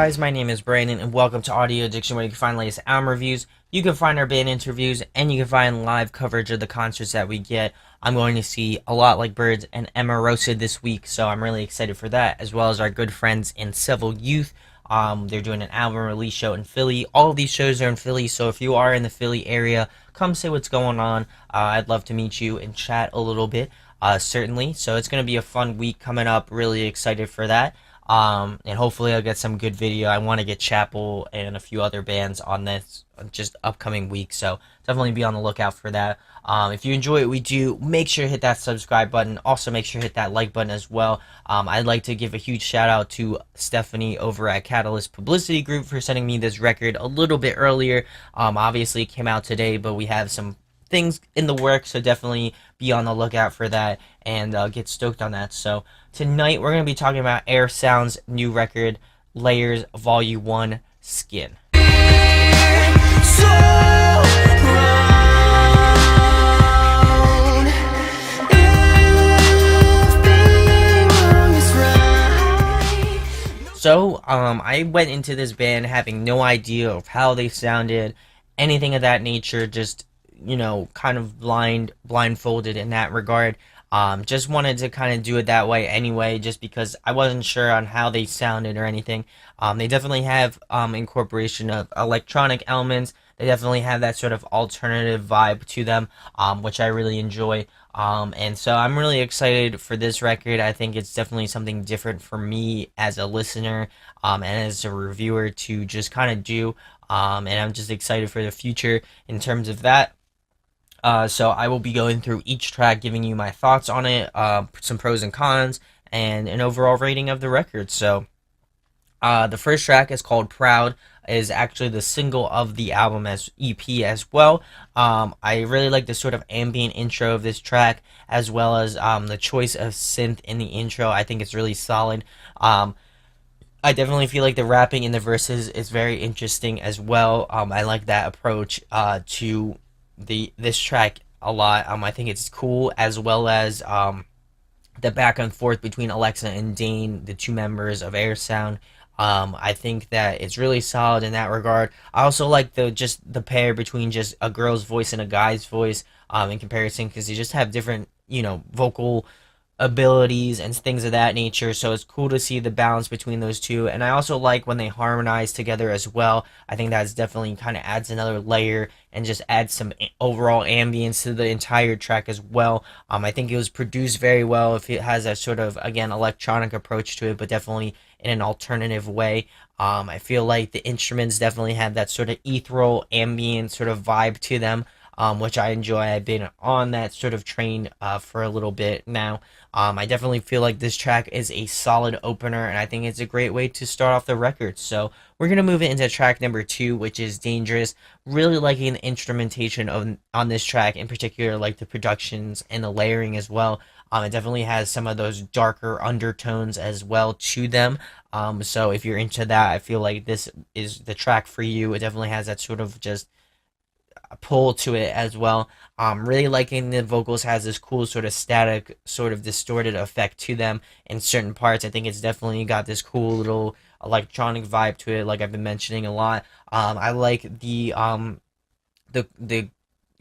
guys, my name is Brandon, and welcome to Audio Addiction, where you can find latest album reviews, you can find our band interviews, and you can find live coverage of the concerts that we get. I'm going to see A Lot Like Birds and Emma Roasted this week, so I'm really excited for that, as well as our good friends in Civil Youth. They're doing an album release show in Philly. All of these shows are in Philly, so if you are in the Philly area, come say what's going on. I'd love to meet you and chat a little bit, certainly. So it's going to be a fun week coming up. Really excited for that. And hopefully I'll get some good video. I want to get Chapel and a few other bands on this just upcoming week, so definitely be on the lookout for that. If you enjoy what we do, make sure to hit that subscribe button. Also, make sure to hit that like button as well. I'd like to give a huge shout out to Stephanie over at Catalyst Publicity Group for sending me this record a little bit earlier. Obviously, it came out today, but we have some things in the works, so definitely be on the lookout for that and get stoked on that. So tonight we're going to be talking about Heirsound's new record, Layers Volume 1, Skin. So, I went into this band having no idea of how they sounded, anything of that nature, just, kind of blindfolded in that regard. Just wanted to kind of do it that way anyway, just because I wasn't sure on how they sounded or anything. They definitely have incorporation of electronic elements. They definitely have that sort of alternative vibe to them, which I really enjoy. And so I'm really excited for this record. I think it's definitely something different for me as a listener, and as a reviewer to just kind of do. And I'm just excited for the future in terms of that. So I will be going through each track, giving you my thoughts on it, some pros and cons, and an overall rating of the record. So the first track is called Proud, is actually the single of the album as EP as well. I really like the sort of ambient intro of this track, as well as the choice of synth in the intro. I think it's really solid. I definitely feel like the rapping in the verses is very interesting as well. I like that approach to this track a lot. I think it's cool, as well as the back and forth between Alexa and Dane, the two members of Heirsound. I think that it's really solid in that regard. I also like the pair between just a girl's voice and a guy's voice in comparison, because they just have different vocal abilities and things of that nature, so it's cool to see the balance between those two. And I also like when they harmonize together as well. I think that's definitely kind of adds another layer and just adds some overall ambience to the entire track as well. I think it was produced very well, if it has a sort of, again, electronic approach to it, but definitely in an alternative way. I feel like the instruments definitely have that sort of ethereal ambient sort of vibe to them, which I enjoy. I've been on that sort of train for a little bit now. I definitely feel like this track is a solid opener, and I think it's a great way to start off the record. So we're going to move into track number 2, which is Dangerous. Really liking the instrumentation on this track, in particular, like the productions and the layering as well. It definitely has some of those darker undertones as well to them. So if you're into that, I feel like this is the track for you. It definitely has that sort of just pull to it as well. Really liking the vocals, has this cool sort of static, sort of distorted effect to them in certain parts. I think it's definitely got this cool little electronic vibe to it, like I've been mentioning a lot. I like the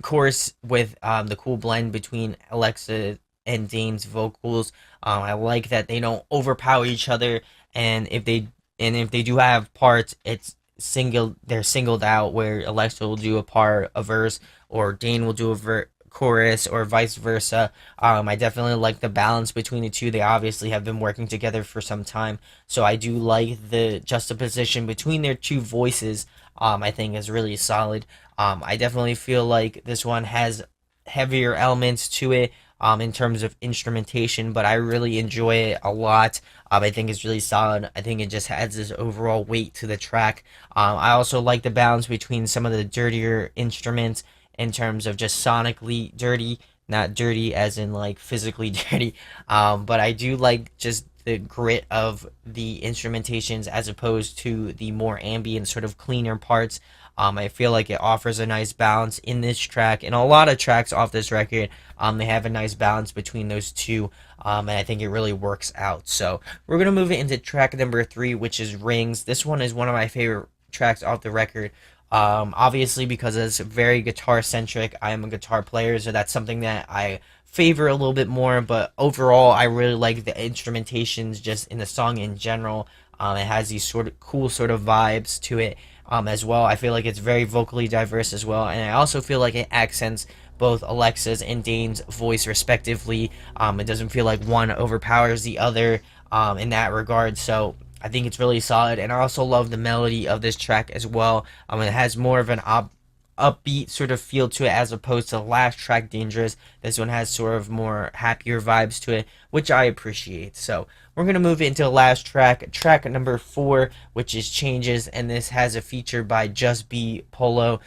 chorus with the cool blend between Alexa and Dane's vocals. I like that they don't overpower each other, and if they do have parts, they're singled out, where Alexa will do a verse, or Dane will do a chorus, or vice versa. I definitely like the balance between the two. They obviously have been working together for some time, so I do like the juxtaposition between their two voices. I think is really solid. I definitely feel like this one has heavier elements to it in terms of instrumentation, but I really enjoy it a lot. I think it's really solid. I think it just adds this overall weight to the track. I also like the balance between some of the dirtier instruments, in terms of just sonically dirty, not dirty as in like physically dirty. But I do like just the grit of the instrumentations as opposed to the more ambient, sort of cleaner parts. I feel like it offers a nice balance in this track, and a lot of tracks off this record. They have a nice balance between those two, and I think it really works out. So we're gonna move it into track number 3, which is Rings. This one is one of my favorite tracks off the record. Obviously, because it's very guitar centric. I am a guitar player, so that's something that I favor a little bit more. But overall, I really like the instrumentations just in the song in general. It has these sort of cool sort of vibes to it, as well. I feel like it's very vocally diverse as well, and I also feel like it accents both Alexa's and Dane's voice respectively. It doesn't feel like one overpowers the other, in that regard. So I think it's really solid, and I also love the melody of this track as well. It has more of an upbeat sort of feel to it as opposed to the last track, Dangerous. This one has sort of more happier vibes to it, which I appreciate. So we're going to move into the last track, track number 4, which is Changes, and this has a feature by Just Be Polo.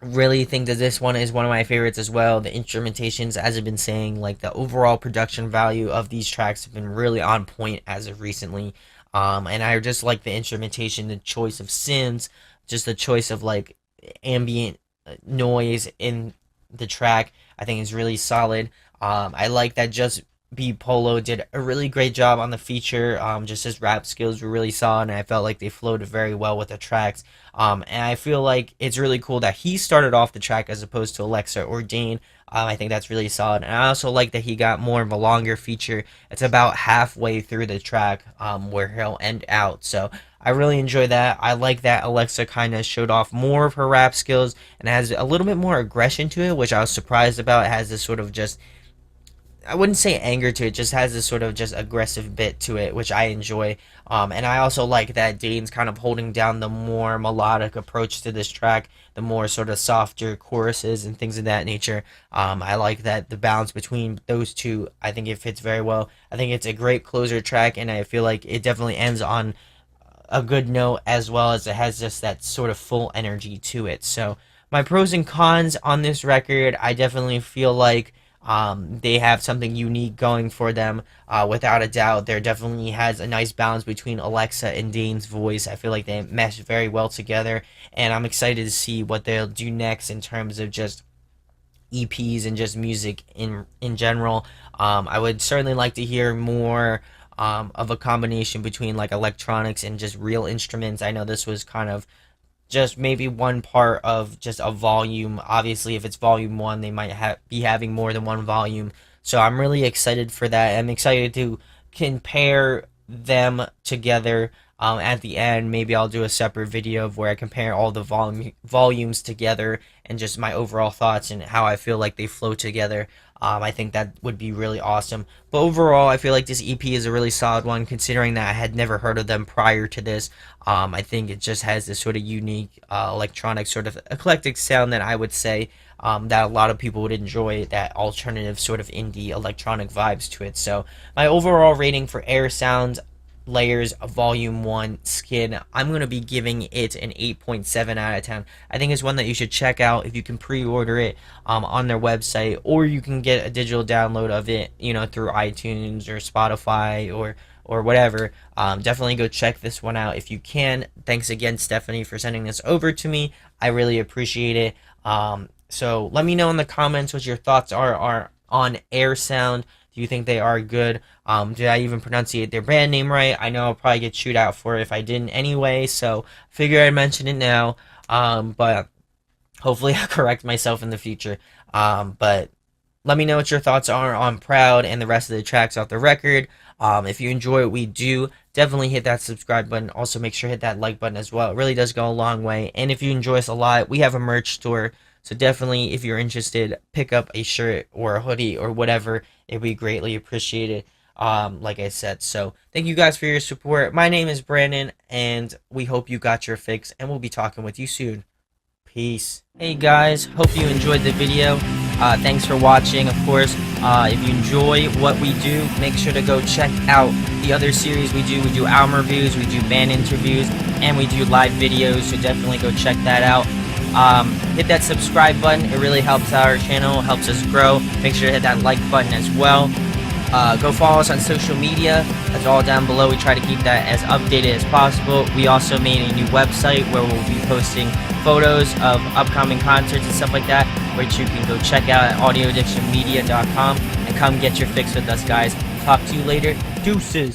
Really think that this one is one of my favorites as well. The instrumentations, as I've been saying, like the overall production value of these tracks have been really on point as of recently. And I just like the instrumentation, the choice of synths, just the choice of like ambient noise in the track. I think is really solid. I like that Just B Polo did a really great job on the feature. Just his rap skills were really solid, and I felt like they flowed very well with the tracks. And I feel like it's really cool that he started off the track as opposed to Alexa or Dane. I think that's really solid, and I also like that he got more of a longer feature. It's about halfway through the track, where he'll end out. So I really enjoy that. I like that Alexa kind of showed off more of her rap skills and has a little bit more aggression to it, which I was surprised about. It has this sort of just, I wouldn't say anger to it, just has this sort of just aggressive bit to it, which I enjoy. And I also like that Dane's kind of holding down the more melodic approach to this track, the more sort of softer choruses and things of that nature. I like that the balance between those two, I think it fits very well. I think it's a great closer track, and I feel like it definitely ends on a good note, as well as it has just that sort of full energy to it. So my pros and cons on this record, I definitely feel like they have something unique going for them. Without a doubt, there definitely has a nice balance between Alexa and Dane's voice. I feel like they mesh very well together, and I'm excited to see what they'll do next in terms of just EPs and just music in general. I would certainly like to hear more of a combination between like electronics and just real instruments. I know this was kind of just maybe one part of just a volume. Obviously, if it's volume 1, they might be having more than one volume. So I'm really excited for that. I'm excited to compare them together. At the end, maybe I'll do a separate video of where I compare all the volumes together and just my overall thoughts and how I feel like they flow together. I think that would be really awesome. But overall, I feel like this EP is a really solid one, considering that I had never heard of them prior to this. I think it just has this sort of unique electronic, sort of eclectic sound that I would say that a lot of people would enjoy, that alternative sort of indie electronic vibes to it. So my overall rating for Heirsound Layers Volume 1 Skin, I'm going to be giving it an 8.7 out of 10. I think it's one that you should check out if you can pre-order it on their website, or you can get a digital download of it, through iTunes or Spotify or whatever. Definitely go check this one out if you can. Thanks again, Stephanie, for sending this over to me. I really appreciate it. So let me know in the comments what your thoughts are on Heirsound. Do you think they are good? Did I even pronunciate their brand name right? I know I'll probably get chewed out for it if I didn't anyway, so figure I'd mention it now. But hopefully I'll correct myself in the future. But let me know what your thoughts are on Proud and the rest of the tracks off the record. If you enjoy what we do, definitely hit that subscribe button. Also, make sure to hit that like button as well. It really does go a long way. And if you enjoy us a lot, we have a merch store. So definitely, if you're interested, pick up a shirt or a hoodie or whatever. It'd be greatly appreciated, like I said. So thank you guys for your support. My name is Brandon, and we hope you got your fix, and we'll be talking with you soon. Peace. Hey guys, hope you enjoyed the video. Thanks for watching, of course. If you enjoy what we do, make sure to go check out the other series we do. We do album reviews, we do band interviews, and we do live videos, so definitely go check that out. Hit that subscribe button. It really helps our channel, helps us grow. Make sure to hit that like button as well. Go follow us on social media. That's all down below. We try to keep that as updated as possible. We also made a new website where we'll be posting photos of upcoming concerts and stuff like that, which you can go check out at audioaddictionmedia.com and come get your fix with us, guys. Talk to you later. Deuces.